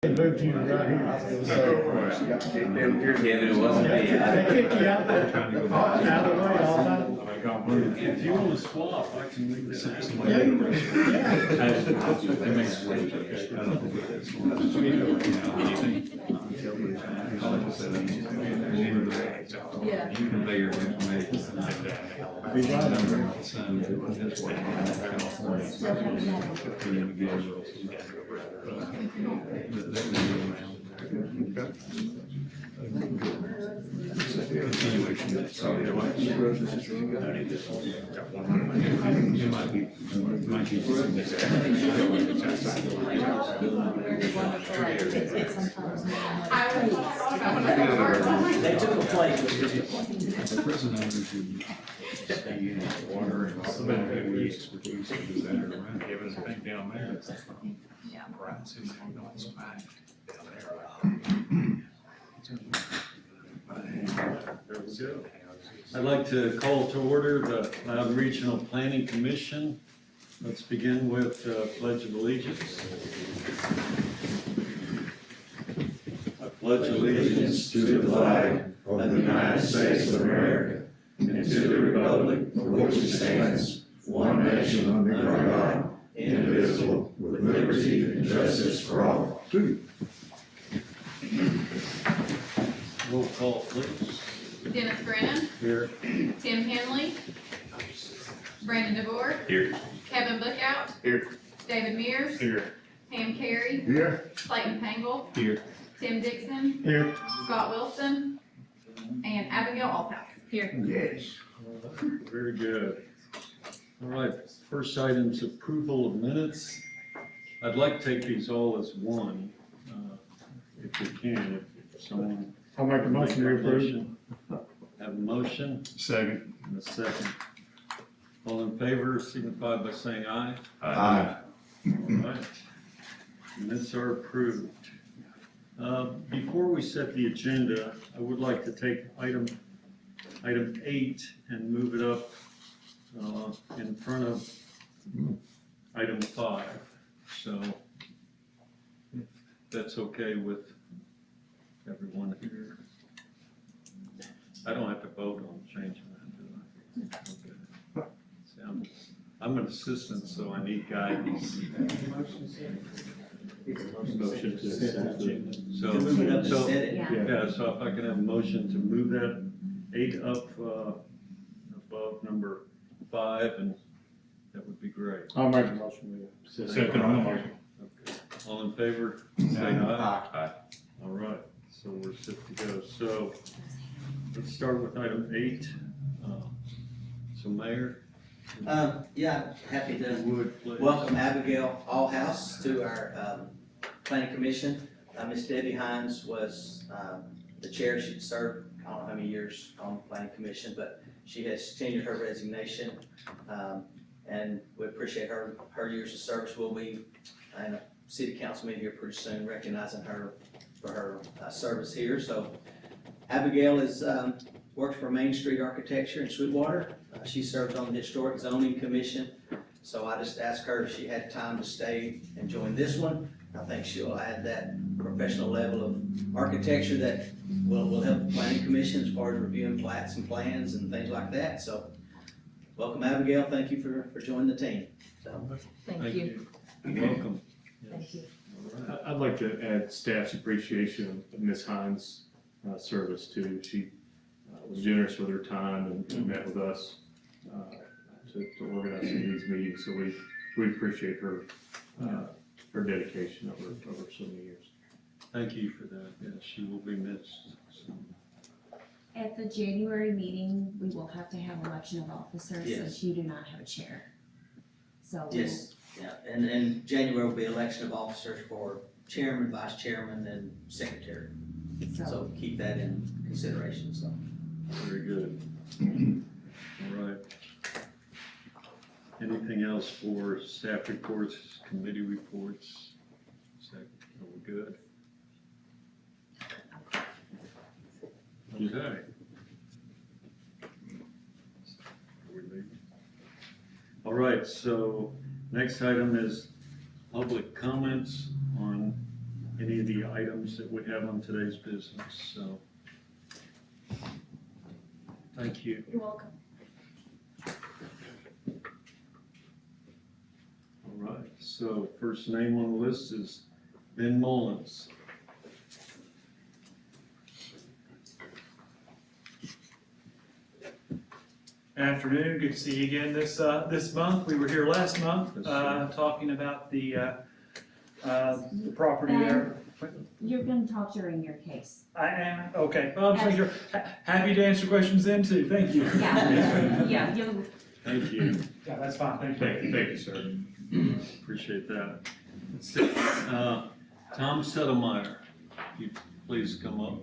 Moved you right here. Kevin, it wasn't me. They kick you out there, out of the way all the time. If you want to swap, I can make that happen. Yeah. You can lay your information. Be right on there. They took a flight. The prison owners would stay in the water and also have the expertise to do that around. Kevin's been down there. Yeah. Right, so you know it's back down there. There we go. I'd like to call to order the Loudon Regional Planning Commission. Let's begin with Pledge of Allegiance. I pledge allegiance to the flag of the United States of America and to the republic for which it stands, one nation under God, indivisible, with liberty and justice for all. Roll call, please. Dennis Brennan, Here. Tim Henley, Brandon DeVore, Here. Kevin Bookout, Here. David Mears, Here. Pam Carey, Here. Clayton Pangle, Here. Tim Dixon, Here. Scott Wilson, and Abigail Allhouse. Here. Yes. Very good. All right, first item is approval of minutes. I'd like to take these all as one, if we can, if someone. I'll make a motion to approve. Have a motion Second. and a second. All in favor, signify by saying aye. Aye. All right. Minutes are approved. Before we set the agenda, I would like to take item 8 and move it up in front of item 5. So if that's okay with everyone here. I don't have to vote on changing that, do I? Okay. See, I'm an assistant, so I need guidance. Motion to set the agenda. To move it up and So, set it. yeah, so if I can have a motion to move that 8 up above number 5, and that would be great. I'll make a motion. Second on the motion. Okay. All in favor, say aye. Aye. All right, so we're set to go. So let's start with item 8. So Mayor, Yeah, happy to would please. welcome Abigail Allhouse to our planning commission. Miss Debbie Hines was the chair. She'd served, I don't know how many years on the planning commission, but she has tendered her resignation. And we appreciate her years of service. We'll be in a city council meeting here pretty soon recognizing her for her service here. So Abigail has worked for Main Street Architecture in Sweetwater. She serves on the Historic Zoning Commission. So I just asked her if she had time to stay and join this one. I think she'll add that professional level of architecture that will help the planning commission as far as reviewing plats and plans and things like that. So welcome Abigail, thank you for joining the team. So, Thank you. Welcome. Thank you. All right. I'd like to add staff's appreciation of Ms. Hines' service too. She was generous with her time and met with us to organize some of these meetings. So we appreciate her dedication over so many years. Thank you for that. Yes, she will be missed. So, At the January meeting, we will have to have election of officers Yes. since you do not have a chair. So. yes, yeah, and January will be election of officers for chairman, vice chairman, and secretary. So keep that in consideration, so. very good. All right. Anything else for staff reports, committee reports? Are we good? Okay. All right, so next item is public comments on any of the items that we have on today's business, so. Thank you. You're welcome. All right, so first name on the list is Ben Mullins. Afternoon, good to see you again this month. We were here last month, Yes, sir. talking about the property there. You're gonna talk during your case. I am, okay, well, I'm just making sure. Happy to answer questions then too, thank you. Yeah, yeah, you'll, Thank you. Yeah, that's fine, thank you. Thank you, sir. Appreciate that. Tom Settlemeyer, you please come up.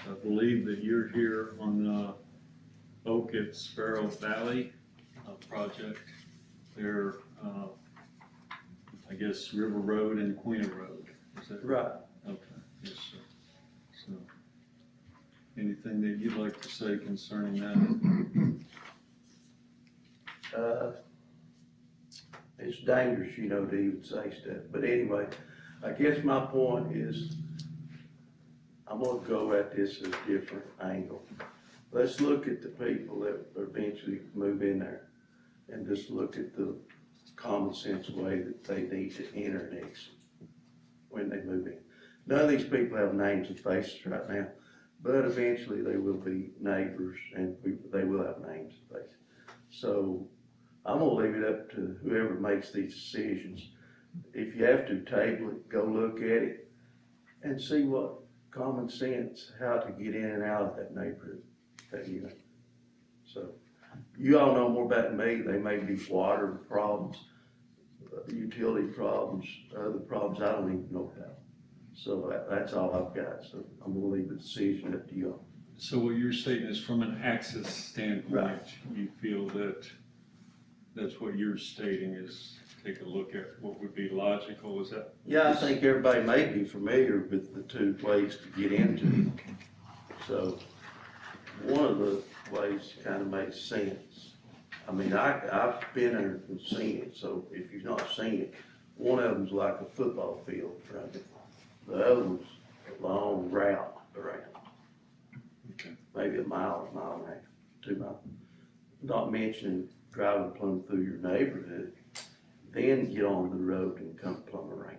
So I believe that you're here on Oak at Sparrow Valley project. There, I guess River Road and Queen Road, is that right? Okay, yes, sir. So, anything that you'd like to say concerning that? It's dangerous, to even say stuff, but anyway, I guess my point is, I'm gonna go at this at a different angle. Let's look at the people that eventually move in there, and just look at the common sense way that they need to enter next when they move in. None of these people have names and faces right now, but eventually they will be neighbors and they will have names and faces. So I'm gonna leave it up to whoever makes these decisions. If you have to table it, go look at it and see what common sense, how to get in and out of that neighborhood that you know. So you all know more about me. They may be water problems, utility problems, other problems I don't even know about. So that's all I've got. So I'm gonna leave the decision up to you all. So what you're saying is from an access standpoint, Right. you feel that that's what you're stating is take a look at what would be logical, is that? Yeah, I think everybody may be familiar with the two ways to get into it. So one of the ways kind of makes sense. I mean, I've been there and seen it, so if you've not seen it, one of them's like a football field in front of it. The other one's a long route around. Okay. Maybe a mile and a half, 2 miles. Not mentioning driving plumb through your neighborhood, then get on the road and come plumb around.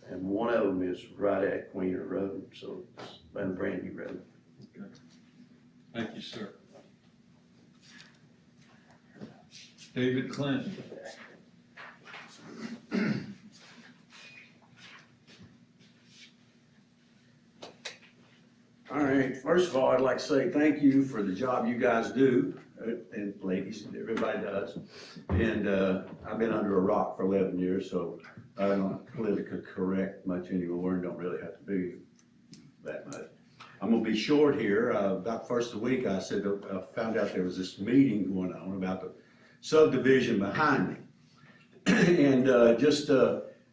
And one of them is right at Queener Road, so it's a brand new road. Okay. Thank you, sir. David Clinton. All right, first of all, I'd like to say thank you for the job you guys do, and ladies, everybody does. And I've been under a rock for 11 years, so I don't politically correct much anymore and don't really have to be that much. I'm gonna be short here. About the first of the week, I said, I found out there was this meeting going on about the subdivision behind me. And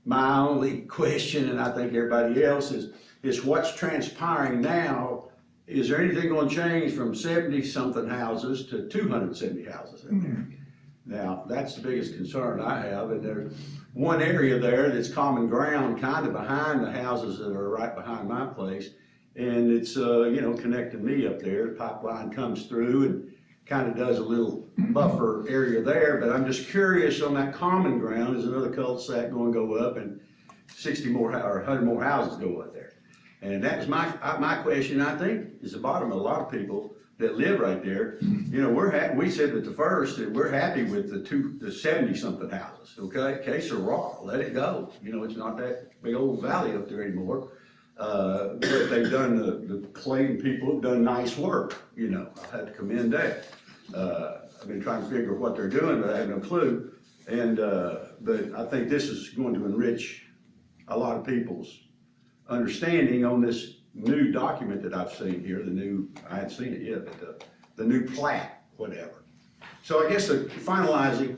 my only question, and I think everybody else is what's transpiring now. Is there anything gonna change from 70-something houses to 270 houses in there? Now, that's the biggest concern I have, and there's one area there that's common ground kind of behind the houses that are right behind my place. And it's, connecting me up there. The pipeline comes through and kind of does a little buffer area there, but I'm just curious on that common ground, is another cul-de-sac going to go up and 60 more or 100 more houses go up there? And that was my question, I think, is the bottom of a lot of people that live right there. We said at the first that we're happy with the 70-something houses, okay? Case of raw, let it go. It's not that big old valley up there anymore. But they've done, the Clayton people have done nice work, I have to commend that. I've been trying to figure out what they're doing, but I have no clue. But I think this is going to enrich a lot of people's understanding on this new document that I've seen here, I hadn't seen it yet, but the new plat, whatever. So I guess finalizing,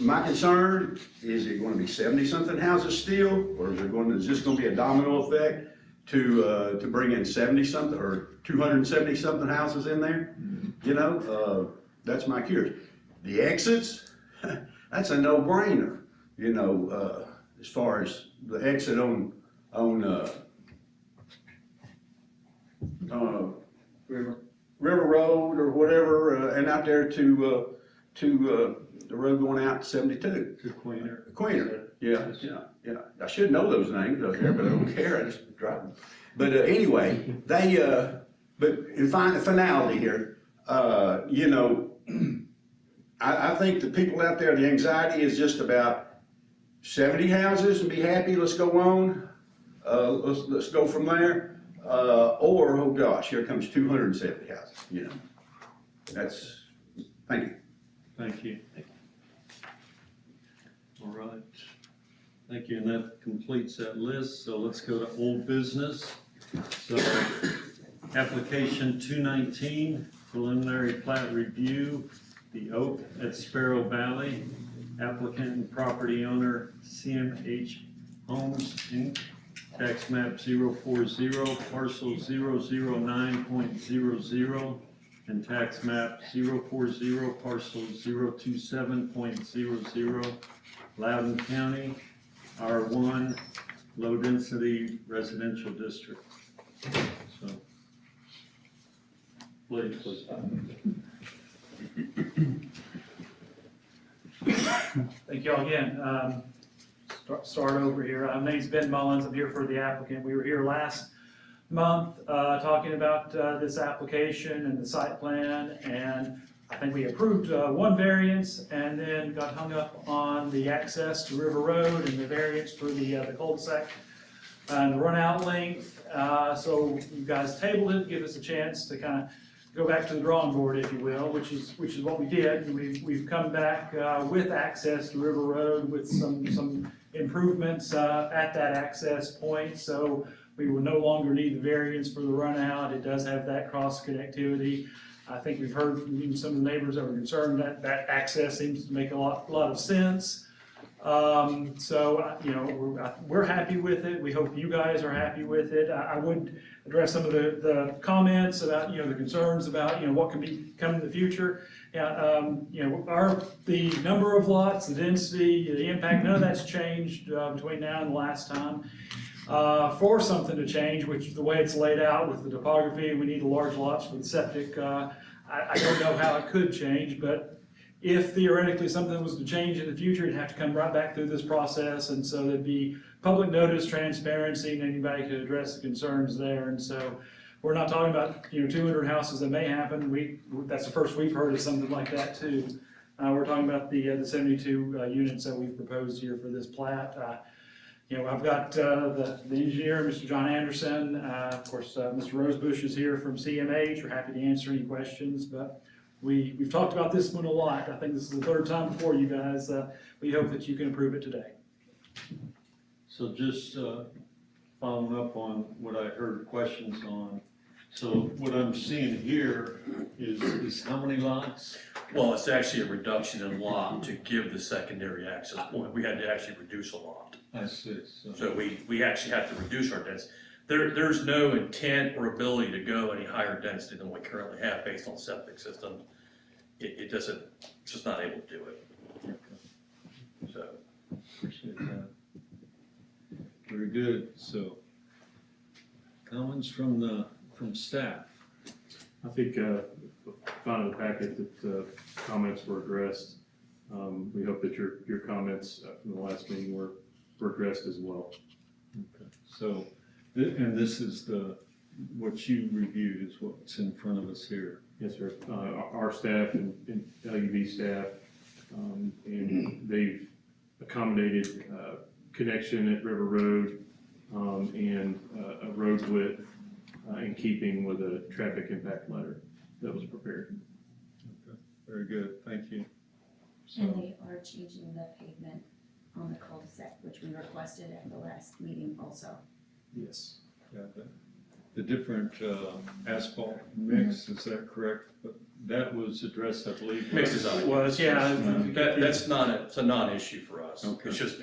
my concern, is it gonna be 70-something houses still, or is this gonna be a domino effect? to bring in 70-something or 270-something houses in there. You know, that's my curious. The exits, that's a no-brainer, you know, as far as the exit on River Road or whatever, and out there to the road going out to 72. To Queener. Queener, yeah. I should know those names out there, but I don't care, I just drive them. But anyway, they, but in finality here, you know, I think the people out there, the anxiety is just about 70 houses and be happy, let's go on, let's go from there. Or, oh gosh, here comes 270 houses, you know. That's, thank you. Thank you. All right. Thank you, and that completes that list. So let's go to old business. So, application 219, preliminary plat review, the Oak at Sparrow Valley, applicant and property owner CMH Homes Inc., tax map 040, parcel 009.00, and tax map 040, parcel 027.00, Loudon County, R1, low density residential district. So, please. Thank you all again. Start over here. My name's Ben Mullins. I'm here for the applicant. We were here last month talking about this application and the site plan, and I think we approved one variance and then got hung up on the access to River Road and the variance for the cul-de-sac and the runout length. So you guys tabled it, give us a chance to kind of go back to the drawing board, if you will, which is what we did. We've come back with access to River Road with some improvements at that access point. So we will no longer need the variance for the runout. It does have that cross connectivity. I think we've heard from even some of the neighbors that were concerned that that access seems to make a lot of sense. So, you know, we're happy with it. We hope you guys are happy with it. I would address some of the comments about, you know, the concerns about, you know, what can be coming in the future. Yeah, you know, the number of lots, the density, the impact, none of that's changed between now and the last time. For something to change, which the way it's laid out with the topography, we need the large lots for the septic. I don't know how it could change, but if theoretically something was to change in the future, it'd have to come right back through this process, and so there'd be public notice, transparency, and anybody could address the concerns there. And so we're not talking about, you know, 200 houses that may happen. That's the first we've heard of something like that too. We're talking about the 72 units that we've proposed here for this plat. You know, I've got the engineer, Mr. John Anderson. Of course, Mr. Rosebush is here from CMH. We're happy to answer any questions, but we've talked about this one a lot. I think this is the third time before you guys. We hope that you can approve it today. So just following up on what I heard questions on. So what I'm seeing here is how many lots? Well, it's actually a reduction in lot to give the secondary access point. We had to actually reduce a lot. I see. So we actually have to reduce our density. There's no intent or ability to go any higher density than we currently have based on septic system. It's just not able to do it. Okay. So. Appreciate that. Very good. So, comments from staff? I think, found in the packet that comments were addressed. We hope that your comments from the last meeting were addressed as well. Okay. So, and this is what you reviewed is what's in front of us here. Yes, sir. Our staff and LUV staff, and they've accommodated connection at River Road and a road width in keeping with a traffic impact letter that was prepared. Okay. Very good. Thank you. So, And they are changing the pavement on the cul-de-sac, which we requested at the last meeting also. Yes. yeah, the different asphalt mix, is that correct? But that was addressed, I believe. Mix is on it. Was, yeah. That's not it's a non-issue for us. Okay. It's just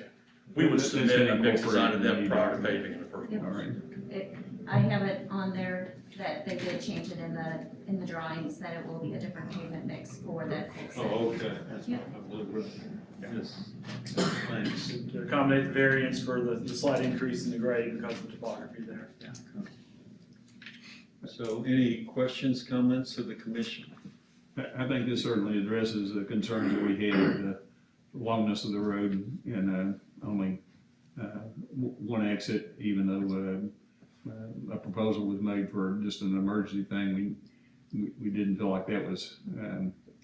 We would That's submit a mix design to them incorporated prior to in the- paving in the first. Yep. All right. I have it on there that they did change it in the drawings, that it will be a different pavement mix for that full set. Oh, okay. Yep. I believe it. Yes, thanks. To accommodate the variance for the slight increase in the grade because of the topography there. Yeah. So any questions, comments of the commission? I think this certainly addresses the concerns that we had, the longness of the road and only one exit, even though a proposal was made for just an emergency thing. We didn't feel like that was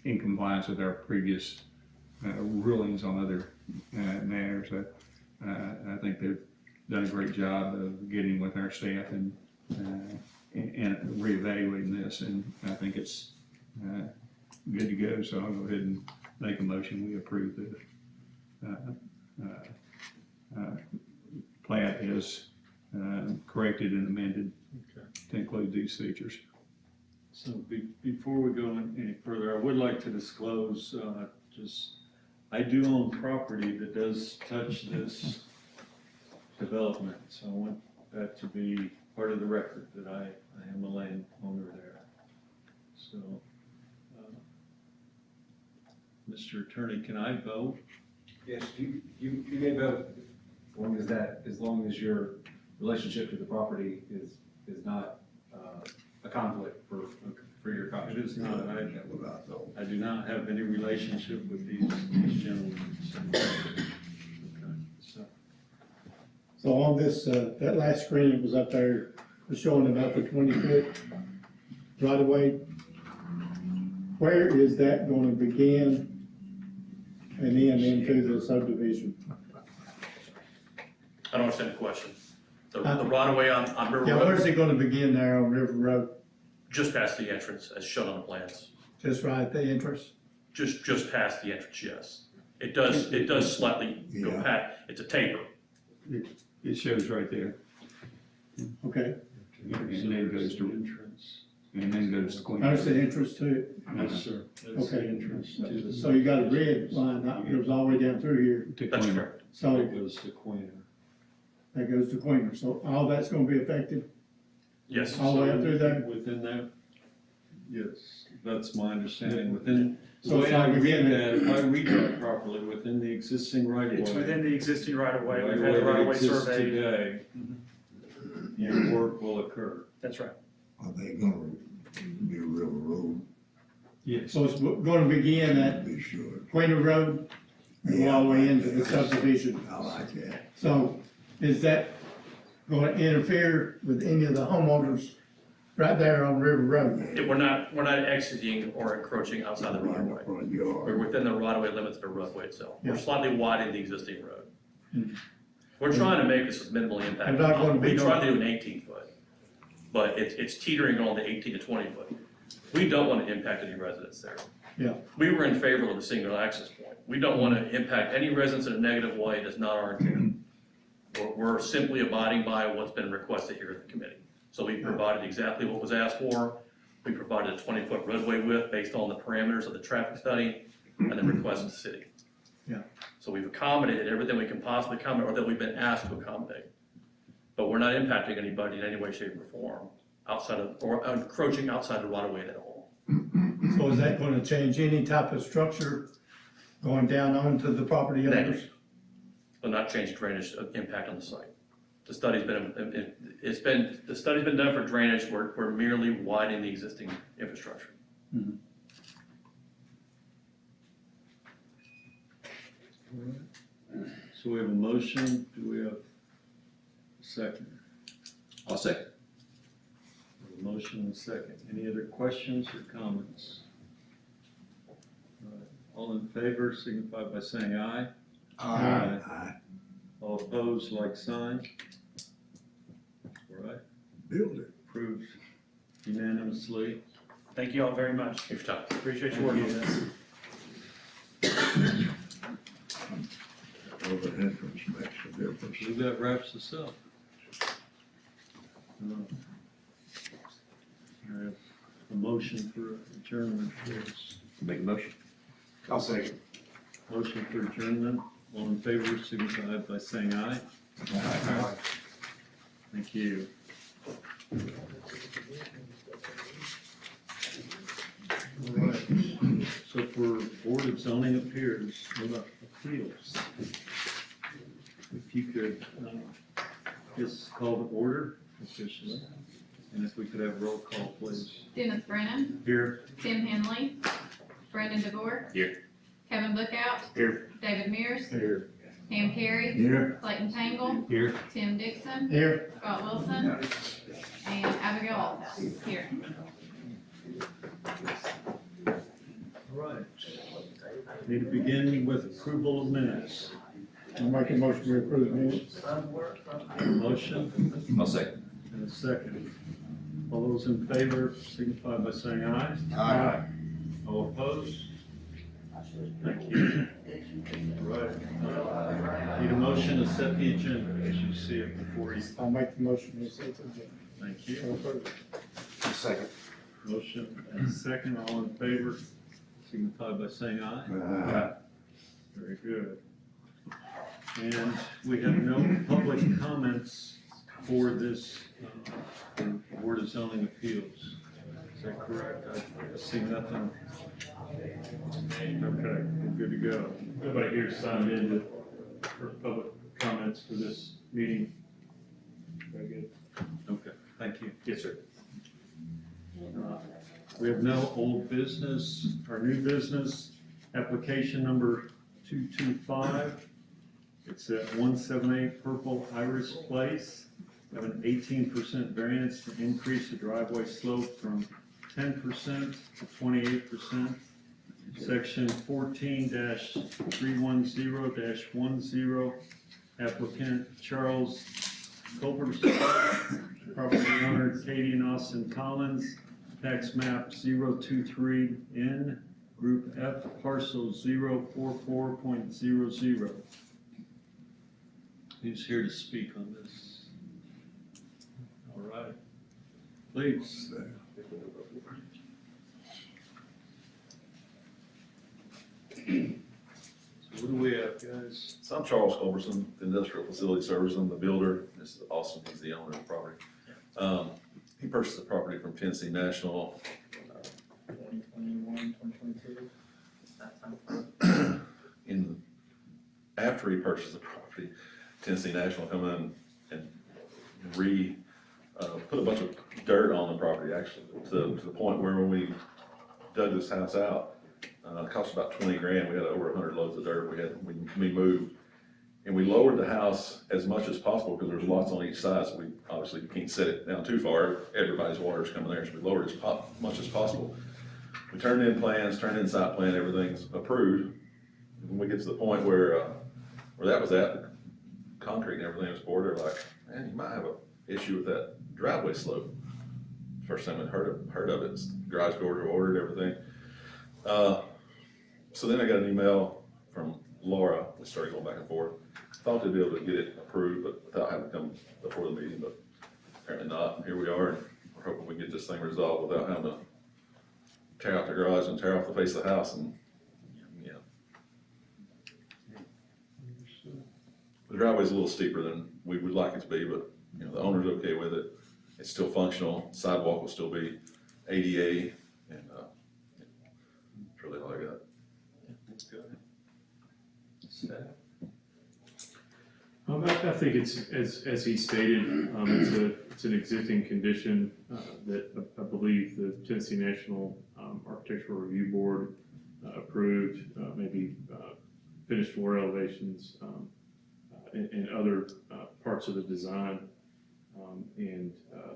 in compliance with our previous rulings on other matters. I think they've done a great job of getting with our staff and reevaluating this, and I think it's good to go, so I'll go ahead and make a motion, we approve the plat as corrected and amended to include these features. So before we go any further, I would like to disclose, I do own property that does touch this development, so I want that to be part of the record, that I am a landowner there. So, Mr. Attorney, can I vote? Yes, you may vote, as long as your relationship to the property is not a conflict for your caution. It is not, I do not have any relationship with these gentlemen. So on this, that last screen that was up there, was showing about the 20-foot right of way. Where is that gonna begin and then into the subdivision? I don't understand the question. The right of way on River Yeah, Road, where's it gonna begin there on River Road? just past the entrance as shown on the plans. Just right at the entrance? Just past the entrance, yes. It does slightly go Yeah. past, it's a taper. It shows right there, Okay, and then goes to, Entrance. and then goes to Queen. there's the entrance to it. Yes, sir. That's the Okay. entrance to the. So you got a red line that goes all the way down through here. To That's Queen. correct. So It goes to Queen. that goes to Queener. So all that's gonna be affected Yes. all the way up through there? Within that? Yes, that's my understanding, within, So the it's way I like read within- that, if I read that properly, within the existing right of way. It's within the existing right of way. We've Right had the right of that way exists surveyed. today, your work will occur. That's right. Are they gonna be River Road, Yes, So it's gonna begin at be sure? Queener Road and go all the way into the subdivision. I like that. So is that gonna interfere with any of the homeowners right there on River Road? We're not exiting or encroaching outside the right of way. Front We're yard. within the right of way limits of the roadway itself. We're Yeah. slightly widening the existing road. Hmm. We're trying to make this as minimally There's impactful. not gonna be We no- tried to do an 18-foot, but it's teetering on the 18 to 20-foot. We don't want to impact any residents there. Yeah. We were in favor of a single access point. We don't want to impact any residents in a negative way. That's not our intent. We're simply abiding by what's been requested here at the committee. So we provided exactly what was asked for. We provided a 20-foot roadway width based on the parameters of the traffic study and the request of the city. Yeah. So we've accommodated everything we can possibly accommodate, or that we've been asked to accommodate. But we're not impacting anybody in any way, shape, or form outside of, or encroaching outside the right of way at all. So is that gonna change any type of structure going down onto the property owners? Will not change drainage impact on the site. The study's been, the study's been done for drainage. We're merely widening the existing infrastructure. So we have a motion, do we have a second? I'll second. A motion and a second. Any other questions or comments? All right. All in favor signify by saying aye. Aye. All opposed, like sign. All right, Build it. approved unanimously. Thank you all very much. Thanks for your time. Appreciate your work on this. Over entrance makes a difference. I believe that wraps us up. I have a motion for adjournment, please. Make a motion. I'll second. Motion for adjournment, All in favor, signify by saying aye. Aye. Thank you. All right, so for Board of Zoning Appeals, appeals, if you could, just call the order officially, and if we could have roll call, please. Dennis Brennan, Here. Tim Henley, Brendan DeVore. Here. Kevin Bookout. Here. David Mears. Here. Pam Carey. Here. Clayton Tangle. Here. Tim Dixon. Here. Scott Wilson. And Abigail Alfeld. Here. All right. Need to begin with approval of minutes. I'll make a motion to approve the minutes. Motion I'll second. and a second. All those in favor signify by saying aye. Aye. All opposed? Thank you. All right. Need a motion to set the agenda as you see it before you. I'll make the motion to set the agenda. Thank you. I'll approve it. Second. Motion and a second. All in favor signify by saying aye. Aye. Very good. And we have no public comments for this Board of Zoning Appeals. Is that correct? I see nothing. Okay, we're good to go. Everybody here signed in for public comments for this meeting? Very good. Okay, thank you. Yes, sir. We have no old business or new business. Application number 225. It's at 178 Purple Iris Place. We have an 18% variance to increase the driveway slope from 10% to 28%. Section 14-310-10, applicant Charles Culpers, property owner Katie and Austin Collins, tax map 023N, group F, parcel 044.00. Who's here to speak on this? All right, please. So what do we have, guys? So I'm Charles Culberson, Industrial Facility Services. I'm the builder. This is Austin, he's the owner of the property. He purchased the property from Tennessee National. 2021, 2022. After he purchased the property, Tennessee National come in and put a bunch of dirt on the property, actually, to the point where when we dug this house out, it cost about 20 grand. We had over 100 loads of dirt we moved. And we lowered the house as much as possible because there's lots on each side, so we obviously can't set it down too far. Everybody's water's coming there, so we lowered it as much as possible. We turned in plans, turned in site plan, everything's approved. When we get to the point where that was at, the concrete and everything was poured, they're like, man, you might have an issue with that driveway slope. First time I'd heard of it. Garage doors were ordered, everything. So then I got an email from Laura. We started going back and forth. Thought they'd be able to get it approved, but without having to come before the meeting, but apparently not. Here we are, and we're hoping we get this thing resolved without having to tear out the garage and tear off the face of the house. And yeah, the driveway's a little steeper than we would like it to be, but the owner's okay with it. It's still functional. Sidewalk will still be ADA, and that's really all I got. I think it's, as he stated, it's an existing condition that I believe the Tennessee National Architectural Review Board approved, maybe finished floor elevations and other parts of the design.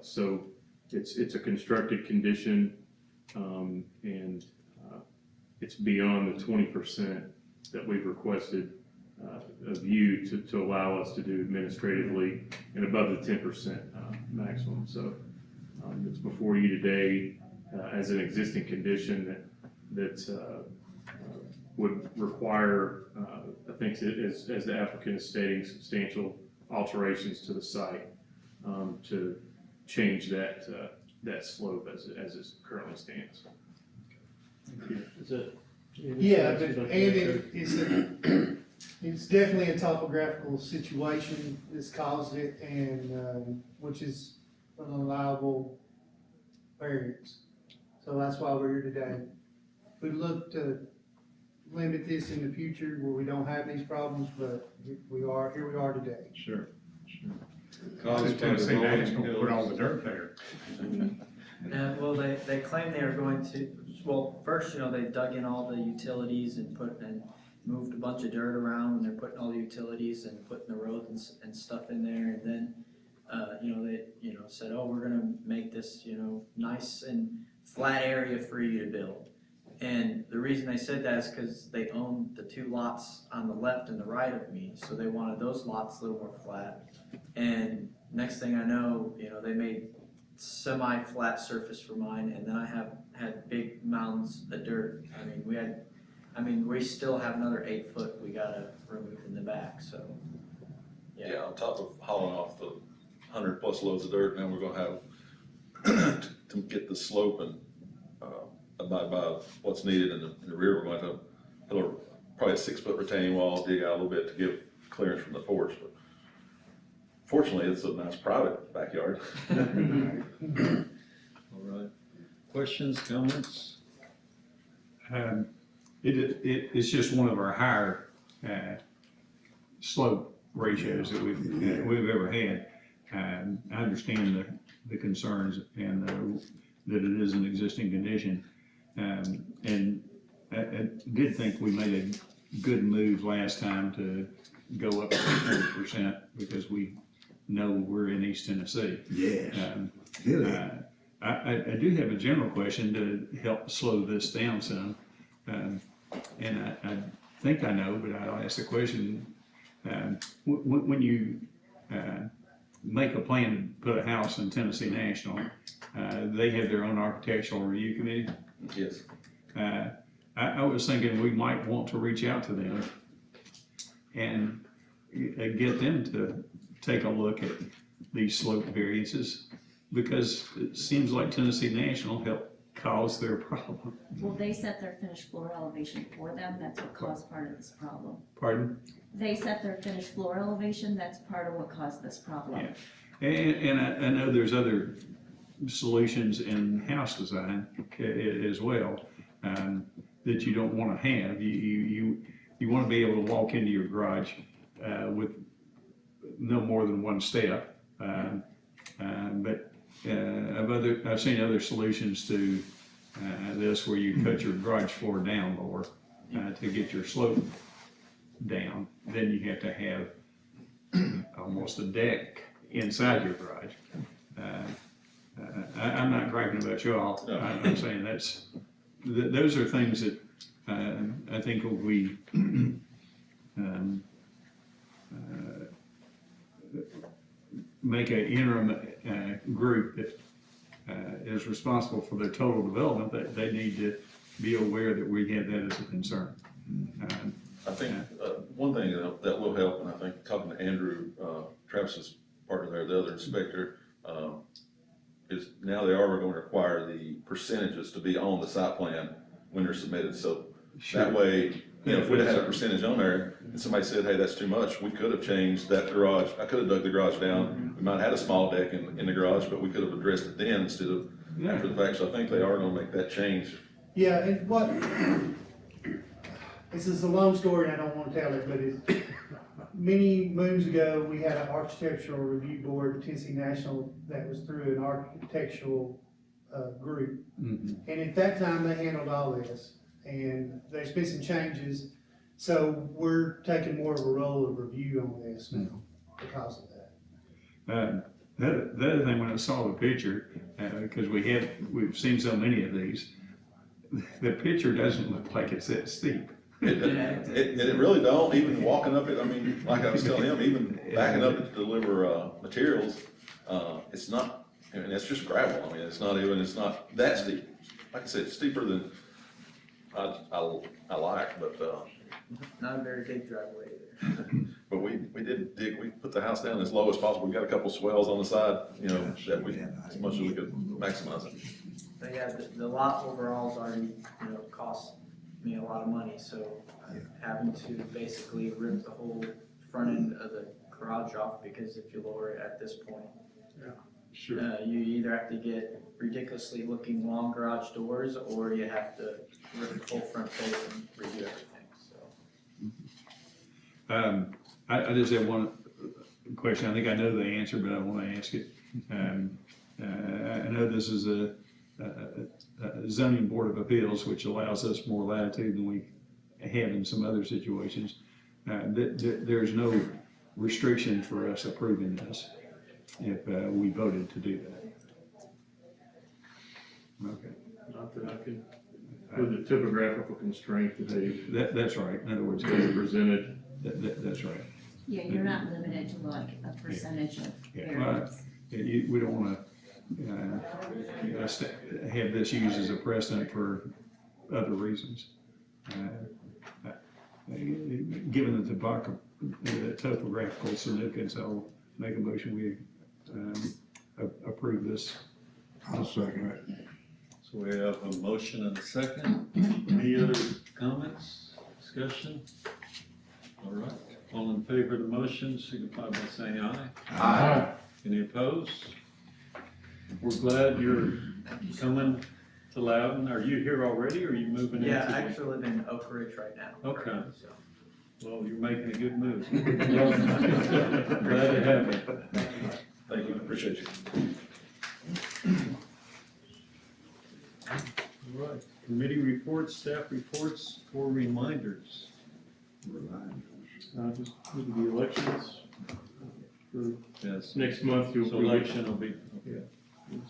So it's a constructed condition, and it's beyond the 20% that we've requested of you to allow us to do administratively, and above the 10% maximum. So it's before you today as an existing condition that would require, I think as the applicant is stating, substantial alterations to the site to change that slope as it currently stands. Yeah, but Andy, is it, It's definitely a topographical situation that's caused it, and, which is an allowable variance. So that's why we're here today. We look to limit this in the future where we don't have these problems, but here we are today. Sure, sure. Cause Tennessee National put all the dirt there. Well, they claim they are going to, well, first, they dug in all the utilities and moved a bunch of dirt around, and they're putting all the utilities and putting the roads and stuff in there, and then, they, said, oh, we're gonna make this, nice and flat area for you to build. And the reason they said that is because they own the 2 lots on the left and the right of me, so they wanted those lots a little more flat. And next thing I know, they made semi-flat surface for mine, and then I had big mounds of dirt. We still have another 8 foot we gotta remove in the back, so. Yeah, on top of hauling off the 100+ loads of dirt, now we're gonna have to get the slope and abide by what's needed in the rear. We're going to have probably a 6-foot retaining wall, dig out a little bit to give clearance from the porch. But fortunately, it's a nice private backyard. All right. Questions, comments? It's just one of our higher slope ratios that we've ever had. I understand the concerns and that it is an existing condition. And I did think we made a good move last time to go up to 100% because we know we're in East Tennessee. Yes. I do have a general question to help slow this down some. And I think I know, but I'll ask the question. When you make a plan to put a house in Tennessee National, they have their own architectural review committee. Yes. I was thinking we might want to reach out to them and get them to take a look at these slope variances, because it seems like Tennessee National helped cause their problem. Well, they set their finished floor elevation for them, that's what caused part of this problem. Pardon? They set their finished floor elevation, that's part of what caused this problem. Yeah. And I know there's other solutions in house design as well that you don't want to have. You want to be able to walk into your garage with no more than 1 step. But I've seen other solutions to this where you cut your garage floor down lower to get your slope down. Then you have to have almost a deck inside your garage. I'm not bragging about y'all. No. I'm saying those are things that I think will be make an interim group that is responsible for their total development, that they need to be aware that we have that as a concern. I think one thing that will help, and I think talking to Andrew, Travis's partner there, the other inspector, is now they are going to require the percentages to be on the site plan when they're submitted. So that way, if we'd have had a percentage on there and somebody said, hey, that's too much, we could have changed that garage. I could have dug the garage down. We might have had a small deck in the garage, but we could have addressed it then instead of after the fact. So I think they are going to make that change. Yeah, and this is a long story and I don't want to tell it, but many moons ago, we had an architectural review board, Tennessee National, that was through an architectural group. Mm-hmm. And at that time, they handled all this, and there's been some changes. So we're taking more of a role of review on this now because of that. The other thing, when I saw the picture, because we've seen so many of these, the picture doesn't look like it's that steep. It really don't, even walking up it, I mean, like I was telling him, even backing up to deliver materials, it's not, I mean, it's just gravel. I mean, it's not that steep. Like I said, it's steeper than I like, but Not a very big driveway either. but we did dig, we put the house down as low as possible. We got a couple swells on the side, that we, as much as we could maximize it. But yeah, the lot overall's already, cost me a lot of money, so having to basically rip the whole front end of the garage off, because if you lower it at this point, Sure. you either have to get ridiculously looking long garage doors, or you have to rip the whole front face and redo everything, so. I just have one question. I think I know the answer, but I want to ask it. I know this is a zoning board of appeals, which allows us more latitude than we have in some other situations. There's no restriction for us approving this if we voted to do that. Okay. Not that I could, with the typographical constraint that they That's right. In other words, presented. that's right. Yeah, you're not limited to like a percentage of variance. We don't want to have this used as a precedent for other reasons. Given the topographical significance, I'll make a motion we approve this. I'll second it. So we have a motion and a second. Any other comments, discussion? All right, all in favor of the motion, signify by saying aye. Aye. Any opposed? We're glad you're coming to Loudon. Are you here already, or are you moving into? Yeah, I actually live in Oak Ridge right now. Okay. So. Well, you're making a good move. Glad to have you. Thank you, appreciate you. All right, committee reports, staff reports, or reminders? Just with the elections for Yes. next month, So election will be, we'll get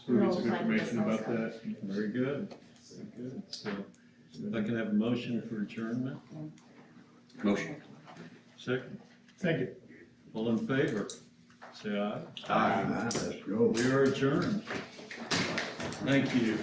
some information about that. very good, very good. So if I can have a motion for adjournment? Motion. Second, Second. all in favor, say aye. Aye. Let's go. We are adjourned. Thank you.